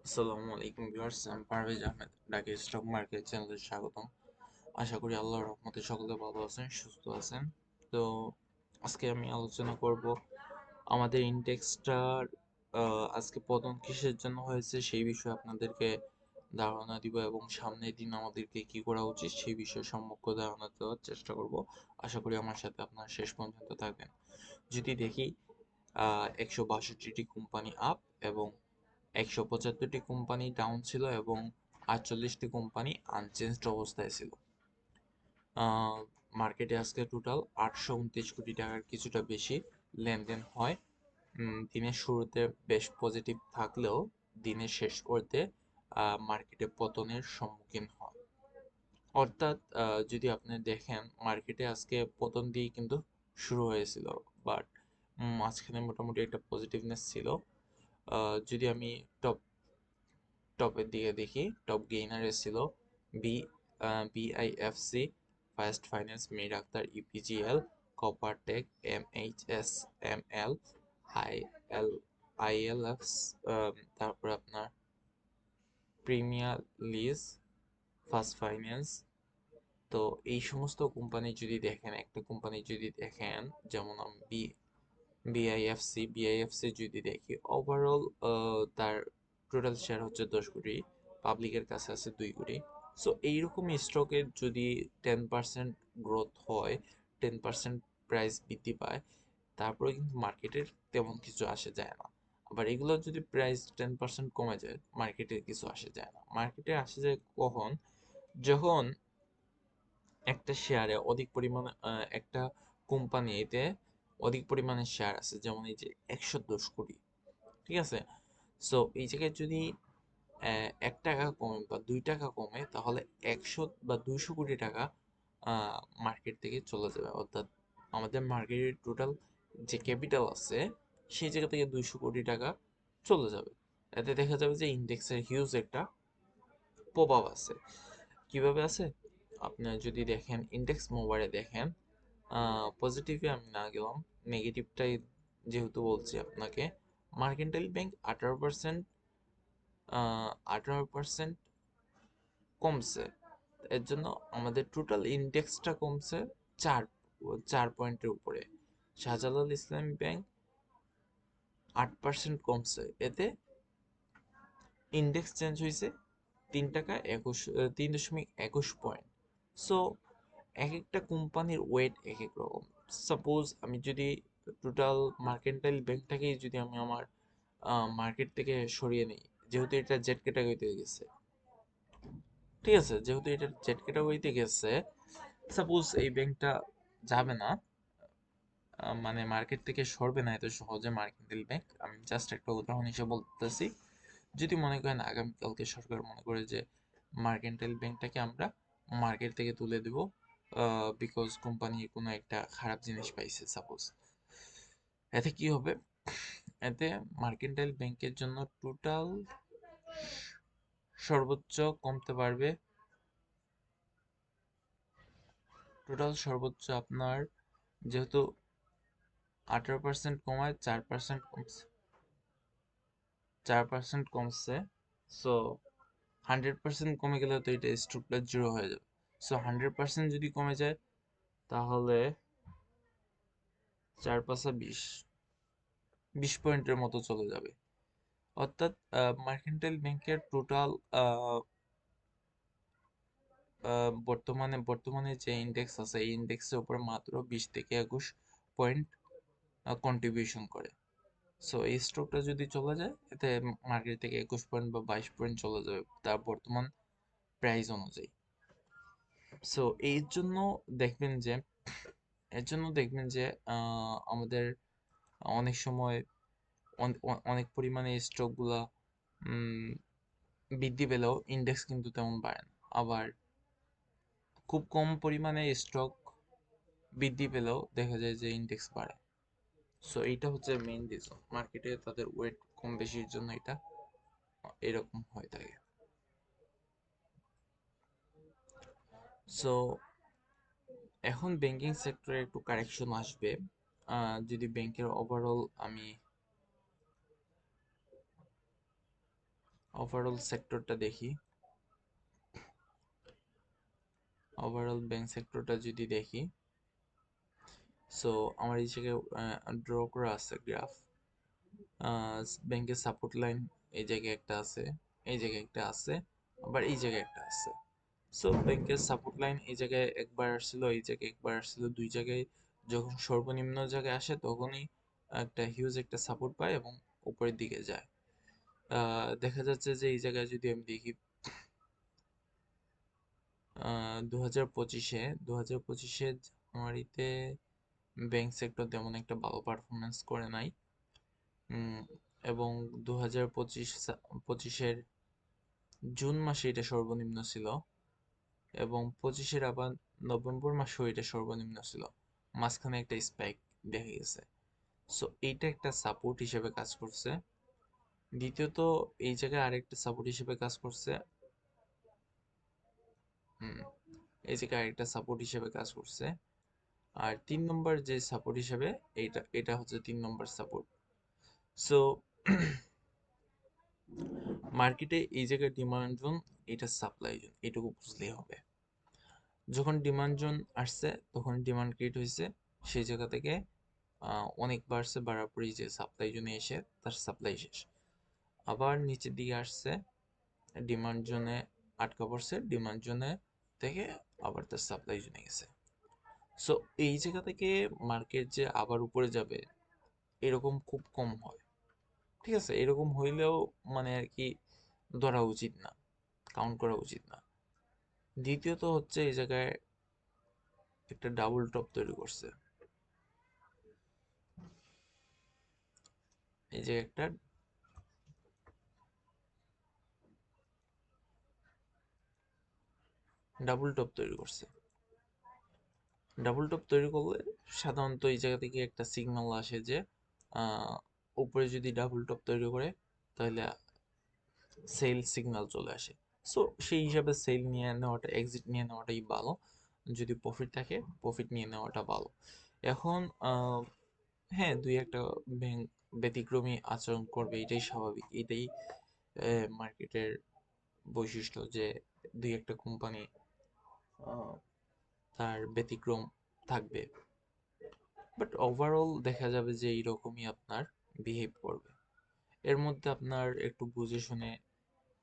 আসসালামু আলাইকুম ভিউয়ার্স, আমি পারভেজ আহমেদ ঢাকা স্টক মার্কেট চ্যানেলে স্বাগতম। আশা করি আল্লাহর রহমতে সকলে ভালো আছেন, সুস্থ আছেন। তো আজকে আমি আলোচনা করব আমাদের ইনডেক্সটার আজকে পতন কিসের জন্য হয়েছে সেই বিষয়ে আপনাদেরকে ধারণা দিব এবং সামনের দিন আমাদেরকে কি করা উচিত সেই বিষয়ে সম্যক ধারণা দেওয়ার চেষ্টা করব। আশা করি আমার সাথে আপনারা শেষ পর্যন্ত থাকবেন। যদি দেখি 162টি কোম্পানি আপ এবং 175টি কোম্পানি ডাউন ছিল এবং 48টি কোম্পানি আনচেঞ্জড অবস্থায় ছিল। মার্কেটে আজকে টোটাল 829 কোটি টাকার কিছুটা বেশি লেনদেন হয়। দিনের শুরুতে বেশ পজিটিভ থাকলেও দিনের শেষ করতে মার্কেটে পতনের সম্মুখীন হয়। অর্থাৎ যদি আপনি দেখেন মার্কেটে আজকে পতন দিয়ে কিন্তু শুরু হয়েছিল, বাট মাঝখানে মোটামুটি একটা পজিটিভনেস ছিল। যদি আমি টপ টপের দিকে দেখি, টপ গেইনারে ছিল B BIFC, first finance, Mir Akhtar, EPGL, Coppertech, MHSML, IL ILFS, তারপর আপনার প্রিমিয়ার লিজ, ফার্স্ট ফাইন্যান্স। তো এই সমস্ত কোম্পানি যদি দেখেন, একটা কোম্পানি যদি দেখেন, যেমন আমি বিআইএফসি যদি দেখি, ওভারঅল তার টোটাল শেয়ার হচ্ছে 10 কোটি, পাবলিকের কাছে আছে 2 কোটি। সো এইরকম স্টকের যদি 10% গ্রোথ হয়, 10% প্রাইস বৃদ্ধি পায়, তারপরে কিন্তু মার্কেটের তেমন কিছু আসে যায় না। আবার এগুলো যদি প্রাইস 10% কমে যায়, মার্কেটে কিছু আসে যায় না। মার্কেটে আসে যায় কখন? যখন একটা শেয়ারে অধিক পরিমাণে একটা কোম্পানিতে অধিক পরিমাণে শেয়ার আছে, যেমন এই যে 110 কোটি, ঠিক আছে? সো এই জায়গায় যদি 1 টাকা কমে বা 2 টাকা কমে, তাহলে 100 বা 200 কোটি টাকা মার্কেট থেকে চলে যাবে। অর্থাৎ আমাদের মার্কেটের টোটাল যে ক্যাপিটাল আছে সেই জায়গা থেকে 200 কোটি টাকা চলে যাবে। এতে দেখা যাবে যে ইন্ডেক্সের হিউজ একটা প্রভাব আছে। কিভাবে আছে? আপনার যদি দেখেন, ইন্ডেক্স মোবাইলে দেখেন, পজিটিভে আমি না গেলাম, নেগেটিভটাই যেহেতু বলছি আপনাকে। মার্কেন্টাইল ব্যাংক 18%, 18% কমছে। এর জন্য আমাদের টোটাল ইন্ডেক্সটা কমছে চার 4 পয়েন্টের উপরে। শাহজালাল ইসলামী ব্যাংক 8% কমছে। এতে ইন্ডেক্স চেঞ্জ হয়েছে 3.21 পয়েন্ট। সো এক একটা কোম্পানির ওয়েট এক এক রকম। সাপোজ আমি যদি টোটাল মার্কেন্টাইল ব্যাংকটাকেই যদি আমি আমার মার্কেট থেকে সরিয়ে নিই, যেহেতু এটা জেড ক্যাটাগরিতে গেছে, ঠিক আছে, যেহেতু এটা জেড ক্যাটাগরিতে গেছে, সাপোজ এই ব্যাংকটা যাবে না, মানে মার্কেট থেকে সরবে না এত সহজে মার্কেন্টাইল ব্যাংক। আমি জাস্ট একটা উদাহরণ হিসেবে বলতেছি। যদি মনে করেন আগামীকালকে সরকার মনে করে যে মার্কেন্টাইল ব্যাংকটাকে আমরা মার্কেট থেকে তুলে দেব, বিকজ কোম্পানি কোনো একটা খারাপ জিনিস পাইছে সাপোজ, এতে কি হবে? এতে মার্কেন্টাইল ব্যাংকের জন্য টোটাল সর্বোচ্চ কমতে পারবে, টোটাল সর্বোচ্চ আপনার, যেহেতু 18% কমায় 4% কমছে, 4% কমছে। সো 100% কমে গেলে তো এটা স্টক প্লাস জিরো হয়ে যাবে। সো 100% যদি কমে যায়, তাহলে 4 × 5 = 20, 20 পয়েন্টের মতো চলে যাবে। অর্থাৎ মার্কেন্টাইল ব্যাংকের টোটাল বর্তমানে যে ইন্ডেক্স আছে, এই ইন্ডেক্সের উপর মাত্র 20 থেকে 21 পয়েন্ট কন্ট্রিবিউশন করে। সো এই স্টকটা যদি চলে যায়, এতে মার্কেট থেকে 21 পয়েন্ট বা 22 পয়েন্ট চলে যাবে তার বর্তমান প্রাইস অনুযায়ী। সো দেখবেন যে এর জন্য দেখবেন যে আমাদের অনেক সময় অনেক পরিমাণে স্টকগুলা বৃদ্ধি পেলেও ইন্ডেক্স কিন্তু তেমন বাড়ে না। আবার খুব কম পরিমাণে স্টক বৃদ্ধি পেলেও দেখা যায় যে ইন্ডেক্স বাড়ে। সো এইটা হচ্ছে মেইন রিজন, মার্কেটে তাদের ওয়েট কম বেশির জন্য এটা এরকম হয়ে থাকে। সো এখন ব্যাংকিং সেক্টরে একটু কারেকশন আসবে। যদি ব্যাংকের ওভারঅল আমি ওভারঅল সেক্টরটা দেখি। ওভারঅল ব্যাংক সেক্টরটা যদি দেখি, সো আমার এই জায়গায় ড্র করা আছে গ্রাফ। ব্যাংকের সাপোর্ট লাইন এই জায়গায় একটা আছে, এই জায়গায় একটা আছে, আবার এই জায়গায় একটা আছে। সো ব্যাংকের সাপোর্ট লাইন এই জায়গায় একবার আসছিল, এই জায়গায় একবার আসছিল, দুই জায়গায় যখন সর্বনিম্ন জায়গায় আসে তখনই একটা হিউজ একটা সাপোর্ট পায় এবং উপরের দিকে যায়। দেখা যাচ্ছে যে এই জায়গায় যদি আমি দেখি 2025-এ জানুয়ারিতে ব্যাংক সেক্টর তেমন একটা ভালো পারফরমেন্স করে নাই। এবং 2025-এর জুন মাসে এটা সর্বনিম্ন ছিল, এবং 25-এর আবার নভেম্বর মাসেও এটা সর্বনিম্ন ছিল। মাঝখানে একটা স্পাইক দেখা গেছে। সো এইটা একটা সাপোর্ট হিসেবে কাজ করছে। দ্বিতীয়ত এই জায়গায় আরেকটা সাপোর্ট হিসেবে কাজ করছে। হুম এই জায়গায় আরেকটা সাপোর্ট হিসেবে কাজ করছে। আর 3 নম্বর যে সাপোর্ট হিসেবে, এটা এটা হচ্ছে 3 নম্বর সাপোর্ট। সো মার্কেটে এই জায়গায় ডিমান্ড জোন, এটা সাপ্লাই জোন, এটুকু বুঝলেই হবে। যখন ডিমান্ড জোন আসছে তখন ডিমান্ড ক্রিয়েট হয়েছে, সেই জায়গা থেকে অনেক বাড়ছে, বাড়ার পরেই যে সাপ্লাই জোনে এসে তার সাপ্লাই শেষ। আবার নিচের দিকে আসছে, ডিমান্ড জোনে আটকা পড়ছে, ডিমান্ড জোনে থেকে আবার তার সাপ্লাই জোনে গেছে। সো এই জায়গা থেকে মার্কেট যে আবার উপরে যাবে এরকম খুব কম হয়। ঠিক আছে, এরকম হইলেও মানে আর কি ধরা উচিত না, কাউন্ট করা উচিত না। দ্বিতীয়ত হচ্ছে এই জায়গায় একটা ডাবল টপ তৈরি করছে, এই যে একটা ডাবল টপ তৈরি করছে। ডাবল টপ তৈরি করলে সাধারণত এই জায়গা থেকে একটা সিগন্যাল আসে যে উপরে যদি ডাবল টপ তৈরি করে তাহলে সেল সিগন্যাল চলে আসে। সো সেই হিসাবে সেল নিয়ে নেওয়াটা, এক্সিট নিয়ে নেওয়াটাই ভালো। যদি প্রফিট থাকে প্রফিট নিয়ে নেওয়াটা ভালো। এখন হ্যাঁ, দুই একটা ব্যাংক ব্যতিক্রমী আচরণ করবে, এটাই স্বাভাবিক, এটাই মার্কেটের বৈশিষ্ট্য যে দুই একটা কোম্পানি তার ব্যতিক্রম থাকবে। বাট ওভারঅল দেখা যাবে যে এইরকমই আপনার বিহেভ করবে। এর মধ্যে আপনার একটু বুঝে শুনে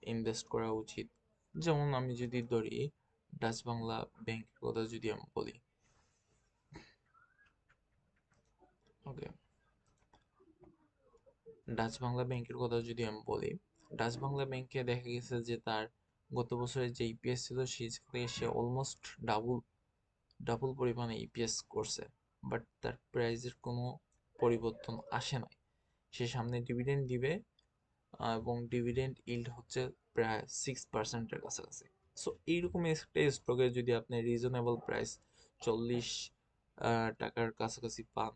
ইনভেস্ট করা উচিত। যেমন আমি যদি ধরি ডাচ বাংলা ব্যাংকের কথা যদি আমি বলি, ওকে, ডাচ বাংলা ব্যাংকের কথা যদি আমি বলি, ডাচ বাংলা ব্যাংকে দেখা গেছে যে তার গত বছরের যে ইপিএস ছিল সেই থেকে সে অলমোস্ট ডাবল ডাবল পরিমাণে ইপিএস করছে, বাট তার প্রাইজের কোনো পরিবর্তন আসে নাই। সে সামনে ডিভিডেন্ড দিবে, এবং ডিভিডেন্ড ইল্ড হচ্ছে প্রায় 6%-এর কাছাকাছি। সো এইরকম একটা স্টকে যদি আপনি রিজনেবল প্রাইস 40 টাকার কাছাকাছি পান,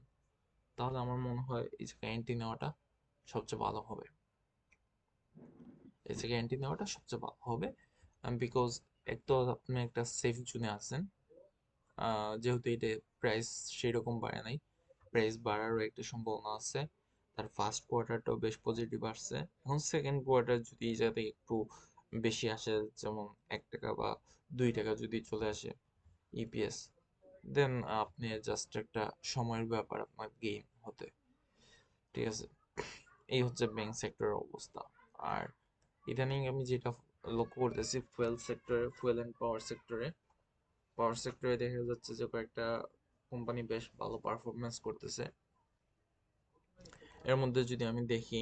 তাহলে আমার মনে হয় এই জায়গায় এন্ট্রি নেওয়াটা সবচেয়ে ভালো হবে। এই জায়গায় এন্ট্রি নেওয়াটা সবচেয়ে ভালো হবে, বিকজ এক তো আপনি একটা সেফ জোনে আছেন। যেহেতু এটা প্রাইস সেই রকম বাড়ে নাই, প্রাইস বাড়ারও একটা সম্ভাবনা আছে। তার ফার্স্ট কোয়ার্টারটাও বেশ পজিটিভ আসছে। এখন সেকেন্ড কোয়ার্টার যদি এই জায়গাতে একটু বেশি আসে, যেমন 1 টাকা বা 2 টাকা যদি চলে আসে ইপিএস, দেন আপনি জাস্ট একটা সময়ের ব্যাপার আপনার গেইন হতে। ঠিক আছে, এই হচ্ছে ব্যাংক সেক্টরের অবস্থা। আর ইদানিং আমি যেটা লক্ষ্য করতেছি ফুয়েল সেক্টরে, ফুয়েল অ্যান্ড পাওয়ার সেক্টরে দেখা যাচ্ছে যে কয়েকটা কোম্পানি বেশ ভালো পারফরমেন্স করতেছে। এর মধ্যে যদি আমি দেখি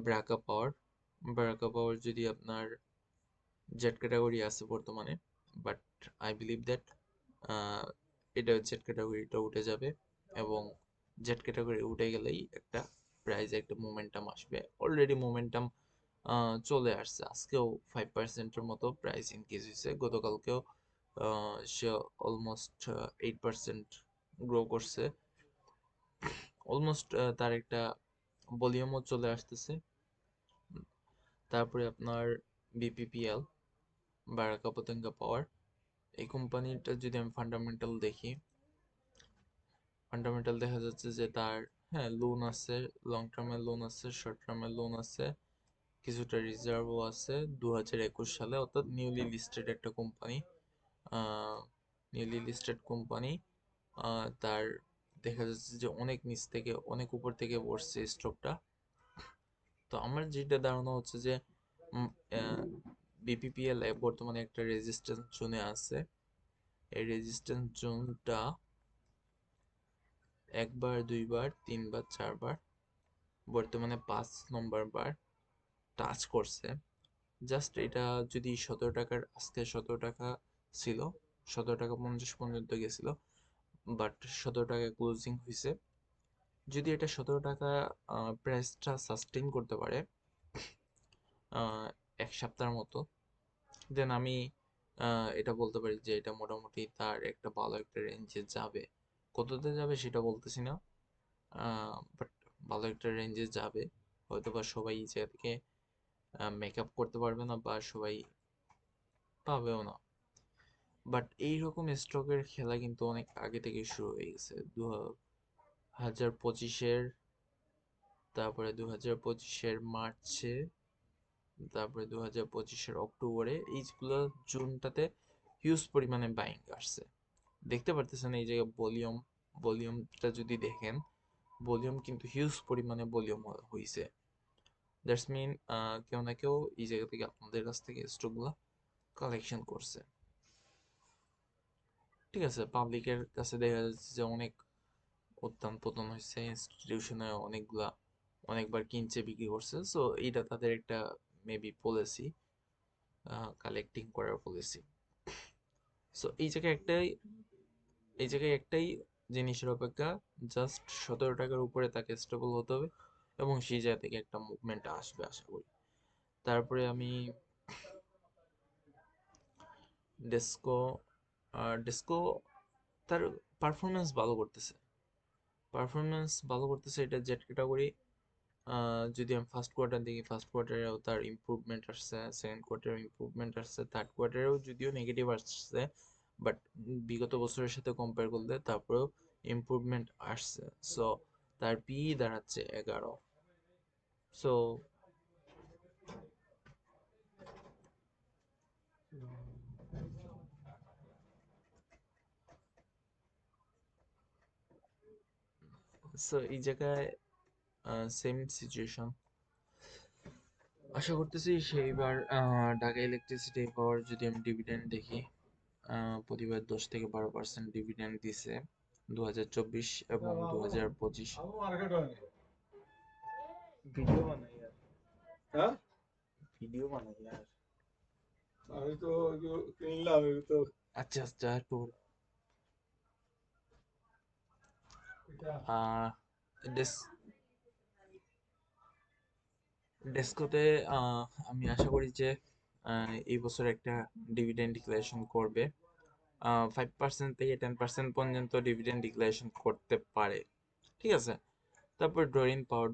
ব্রাকা পাওয়ার, যদি আপনার জেড ক্যাটাগরি আছে বর্তমানে, বাট আই বিলিভ দ্যাট এটা জেড ক্যাটাগরিটা উঠে যাবে, এবং জেড ক্যাটাগরি উঠে গেলেই একটা প্রাইজে একটা মোমেন্টাম আসবে। অলরেডি মোমেন্টাম চলে আসছে, আজকেও 5%-এর মতো প্রাইস ইনক্রিজ হয়েছে, গতকালকেও সে অলমোস্ট 8% গ্রো করছে। অলমোস্ট তার একটা ভলিউমও চলে আসতেছে। তারপরে আপনার বিপিপিএল, বারাকা পতেঙ্গা পাওয়ার, এই কোম্পানিটা যদি আমি ফান্ডামেন্টাল দেখি, ফান্ডামেন্টাল দেখা যাচ্ছে যে তার, হ্যাঁ, লোন আছে, লং টার্মের লোন আছে, শর্ট টার্মের লোন আছে, কিছুটা রিজার্ভও আছে 2021 সালে, অর্থাৎ নিউলি লিস্টেড একটা কোম্পানি। নিউলি লিস্টেড কোম্পানি, তার দেখা যাচ্ছে যে অনেক নিচ থেকে অনেক উপর থেকে পড়ছে স্টকটা। তো আমার যেটা ধারণা হচ্ছে যে বিপিপিএল বর্তমানে একটা রেজিস্ট্যান্স জোনে আছে। এই রেজিস্ট্যান্স জোনটা একবার, দুইবার, তিনবার, চারবার, বর্তমানে 5 নম্বর বার টাচ করছে। জাস্ট এটা যদি 17 টাকার, আজকে 17 টাকা ছিল, 17 টাকা 50 পর্যন্ত গেছিল, বাট 17 টাকায় ক্লোজিং হয়েছে। যদি এটা 17 টাকা প্রাইসটা সাস্টেইন করতে পারে এক সপ্তাহের মতো, দেন আমি এটা বলতে পারি যে এটা মোটামুটি তার একটা ভালো একটা রেঞ্জে যাবে। কততে যাবে সেটা বলতেছি না, বাট ভালো একটা রেঞ্জে যাবে। হয়তো বা সবাই এই জায়গা থেকে মেকআপ করতে পারবে না, বা সবাই পাবেও না। বাট এইরকম স্টকের খেলা কিন্তু অনেক আগে থেকে শুরু হয়ে গেছে। 2025-এর, তারপরে 2025-এর মার্চে, তারপরে 2025-এর অক্টোবরে, এইগুলো জুনটাতে হিউজ পরিমাণে বাইং আসছে। দেখতে পারতেছেন এই জায়গায় ভলিউমটা যদি দেখেন, ভলিউম কিন্তু হিউজ পরিমাণে ভলিউম হয়েছে। দ্যাটস মিন কেউ না কেউ এই জায়গা থেকে আপনাদের কাছ থেকে স্টকগুলো কালেকশন করছে। ঠিক আছে, পাবলিকের কাছে দেখা যাচ্ছে যে অনেক উত্থান পতন হয়েছে, ইনস্টিটিউশনে অনেকগুলা অনেকবার কিনছে, বিক্রি করছে। সো এইটা তাদের একটা মেবি পলিসি, কালেক্টিং করার পলিসি। সো এই জায়গায় একটাই জিনিসের অপেক্ষা, জাস্ট 17 টাকার উপরে তাকে স্টেবল হতে হবে, এবং সেই জায়গা থেকে একটা মুভমেন্ট আসবে আশা করি। তারপরে আমি ডেস্কো, ডেস্কো তার পারফরমেন্স ভালো করতেছে, এটা জেট ক্যাটাগরি। যদি আমি ফার্স্ট কোয়ার্টার দেখি, ফার্স্ট কোয়ার্টারেও তার ইমপ্রুভমেন্ট আসছে, সেকেন্ড কোয়ার্টারেও ইমপ্রুভমেন্ট আসছে, থার্ড কোয়ার্টারেও যদিও নেগেটিভ আসছে, বাট বিগত বছরের সাথে কম্পেয়ার করলে তারপরেও ইমপ্রুভমেন্ট আসছে। সো তার পি দাঁড়াচ্ছে 11। সো সো এই জায়গায় সেম সিচুয়েশন। আশা করতেছি সেইবার ঢাকা ইলেকট্রিসিটি পাওয়ার যদি আমি ডিভিডেন্ড দেখি, প্রতিবার 10 থেকে 12% ডিভিডেন্ড দিছে 2024 এবং 2025। ভিডিও বানাই আর, হ্যাঁ ভিডিও বানাই আর, আমি তো কিনলাম তো। আচ্ছা আচ্ছা, একটু আহ ডেস্কোতে আমি আশা করি যে এই বছর একটা ডিভিডেন্ড ডিক্লারেশন করবে। 5% থেকে 10% পর্যন্ত ডিভিডেন্ড ডিক্লারেশন করতে পারে। ঠিক আছে, তারপর ড্রয়িং পাওয়ার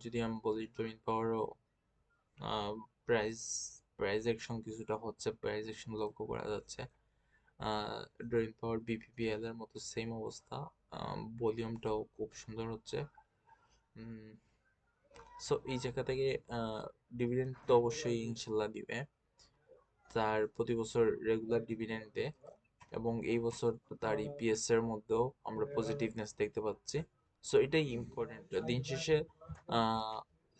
যদি আমি বলি, ড্রয়িং পাওয়ারও প্রাইস প্রাইস অ্যাকশন কিছুটা হচ্ছে, প্রাইস অ্যাকশন লক্ষ্য করা যাচ্ছে। ড্রয়িং পাওয়ার বিপিপিএল এর মতো সেম অবস্থা, ভলিউমটাও খুব সুন্দর হচ্ছে। সো এই জায়গা থেকে ডিভিডেন্ড তো অবশ্যই ইনশাল্লাহ দিবে, তার প্রতি বছর রেগুলার ডিভিডেন্ড দেয়, এবং এই বছর তার ইপিএস এর মধ্যেও আমরা পজিটিভনেস দেখতে পাচ্ছি। সো এটাই ইম্পর্টেন্ট, দিন শেষে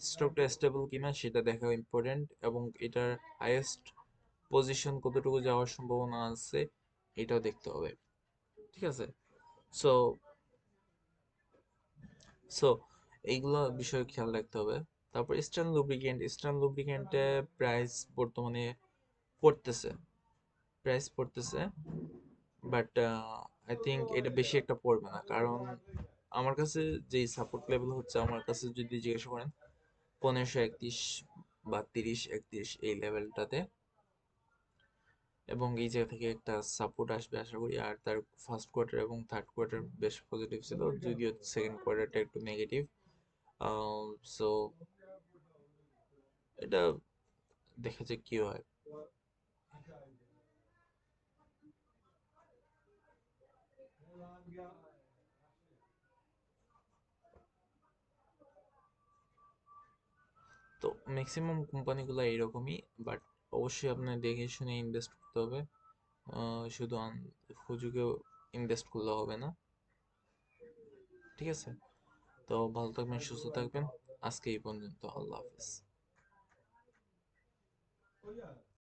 স্টকটা স্টেবল কিনা সেটা দেখা ইম্পর্টেন্ট, এবং এটার হাইয়েস্ট পজিশন কতটুকু যাওয়ার সম্ভাবনা আছে এটাও দেখতে হবে। ঠিক আছে, সো সো এইগুলো বিষয়ে খেয়াল রাখতে হবে। তারপর ইস্টার্ন লুব্রিকেন্টে প্রাইস বর্তমানে পড়তেছে, বাট আই থিঙ্ক এটা বেশি একটা পড়বে না, কারণ আমার কাছে যেই সাপোর্ট লেভেল হচ্ছে, আমার কাছে যদি জিজ্ঞাসা করেন 1531 বা 3031 এই লেভেলটাতে, এবং এই জায়গা থেকে একটা সাপোর্ট আসবে আশা করি। আর তার ফার্স্ট কোয়ার্টার এবং থার্ড কোয়ার্টার বেশ পজিটিভ ছিল, যদিও সেকেন্ড কোয়ার্টারটা একটু নেগেটিভ। সো এটা দেখা যাক কি হয়। তো ম্যাক্সিমাম কোম্পানিগুলো এইরকমই, বাট অবশ্যই আপনার দেখে শুনে ইনভেস্ট করতে হবে। শুধু হুজুগেও ইনভেস্ট করলে হবে না। ঠিক আছে, তো ভালো থাকবেন, সুস্থ থাকবেন। আজকে এই পর্যন্ত, আল্লাহ হাফেজ।